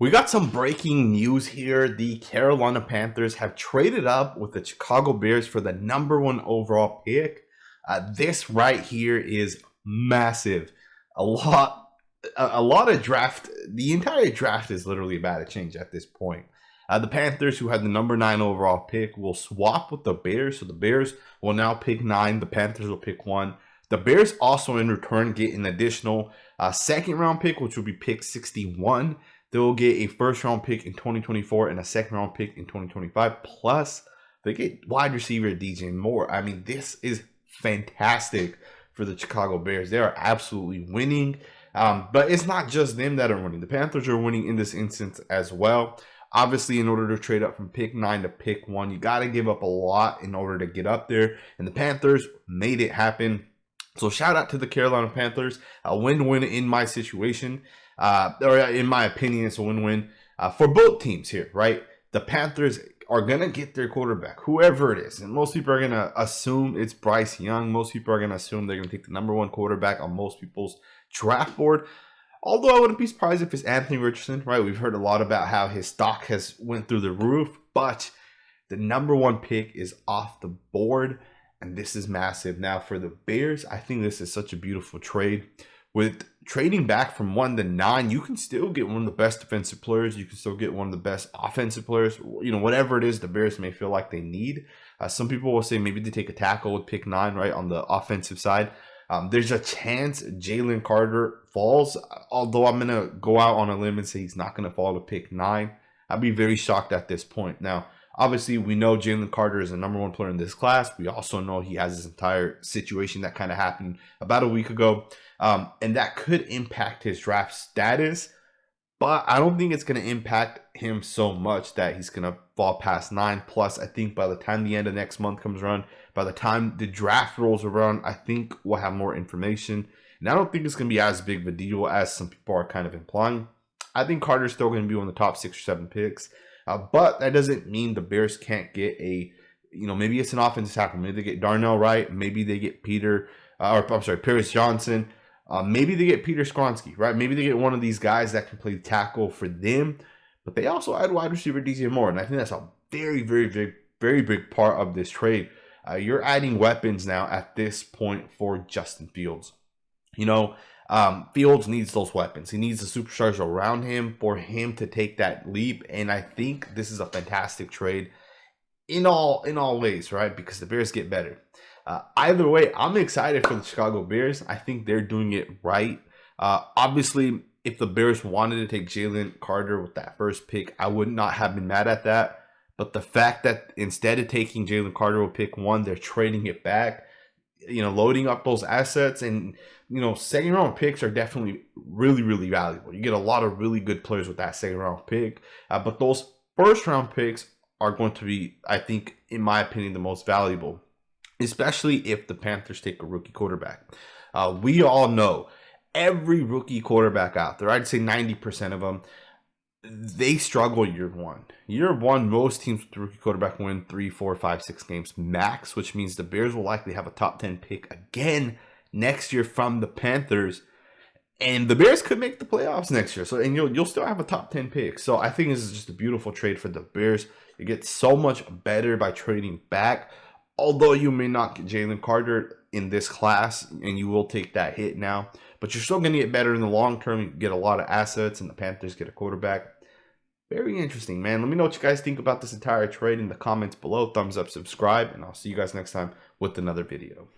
We got some breaking news here. The Carolina Panthers have traded up with the Chicago Bears for the #1 overall pick. This right here is massive. A lot, a lot of draft. The entire draft is literally about to change at this point. The Panthers, who had the #9 overall pick, will swap with the Bears. So the Bears will now pick 9. The Panthers will pick 1. The Bears also in return get an additional second round pick, which will be pick 61. They will get a first round pick in 2024 and a second round pick in 2025. Plus, they get wide receiver DJ Moore. I mean, this is fantastic for the Chicago Bears. They are absolutely winning. But it's not just them that are winning. The Panthers are winning in this instance as well. Obviously, in order to trade up from pick 9 to pick 1, you got to give up a lot in order to get up there. And the Panthers made it happen. So shout out to the Carolina Panthers. A win-win in my situation. Or in my opinion, it's a win-win for both teams here, right? The Panthers are going to get their quarterback, whoever it is. And most people are going to assume it's Bryce Young. Most people are going to assume they're going to take the #1 quarterback on most people's draft board. Although I wouldn't be surprised if it's Anthony Richardson, right? We've heard a lot about how his stock has went through the roof, but the #1 pick is off the board, and this is massive. Now for the Bears, I think this is such a beautiful trade. With trading back from 1 to 9, you can still get one of the best defensive players. You can still get one of the best offensive players. You know, whatever it is the Bears may feel like they need. Some people will say maybe they take a tackle with pick 9, right, on the offensive side. There's a chance Jalen Carter falls, although I'm going to go out on a limb and say he's not going to fall to pick 9. I'd be very shocked at this point. Now, obviously, we know Jalen Carter is the #1 player in this class. We also know he has this entire situation that kind of happened about a week ago. And that could impact his draft status. But I don't think it's going to impact him so much that he's going to fall past 9. Plus, I think by the time the end of next month comes around, by the time the draft rolls around, I think we'll have more information. And I don't think it's going to be as big of a deal as some people are kind of implying. I think Carter's still going to be one of the top 6 or 7 picks. But that doesn't mean the Bears can't get a, maybe it's an offensive tackle. Maybe they get Darnell Wright. Maybe they get Paris Johnson. Maybe they get Peter Skronsky, right? Maybe they get one of these guys that can play tackle for them. But they also add wide receiver DJ Moore. And I think that's a very, very big part of this trade. You're adding weapons now at this point for Justin Fields. Fields needs those weapons. He needs the superstars around him for him to take that leap. And I think this is a fantastic trade in all ways, right? Because the Bears get better. Either way, I'm excited for the Chicago Bears. I think they're doing it right. Obviously, if the Bears wanted to take Jalen Carter with that first pick, I would not have been mad at that. But the fact that instead of taking Jalen Carter with pick 1, they're trading it back, loading up those assets. And, second round picks are definitely really valuable. You get a lot of really good players with that second round pick. But those first round picks are going to be, I think, in my opinion, the most valuable, especially if the Panthers take a rookie quarterback. We all know every rookie quarterback out there, I'd say 90% of them, they struggle year 1. Year 1, most teams with the rookie quarterback win 3, 4, 5, 6 games max, which means the Bears will likely have a top 10 pick again next year from the Panthers. And the Bears could make the playoffs next year. So, and you'll still have a top 10 pick. So I think this is just a beautiful trade for the Bears. You get so much better by trading back. Although you may not get Jalen Carter in this class, and you will take that hit now, but you're still going to get better in the long term. You get a lot of assets, and the Panthers get a quarterback. Very interesting, man. Let me know what you guys think about this entire trade in the comments below. Thumbs up, subscribe, and I'll see you guys next time with another video.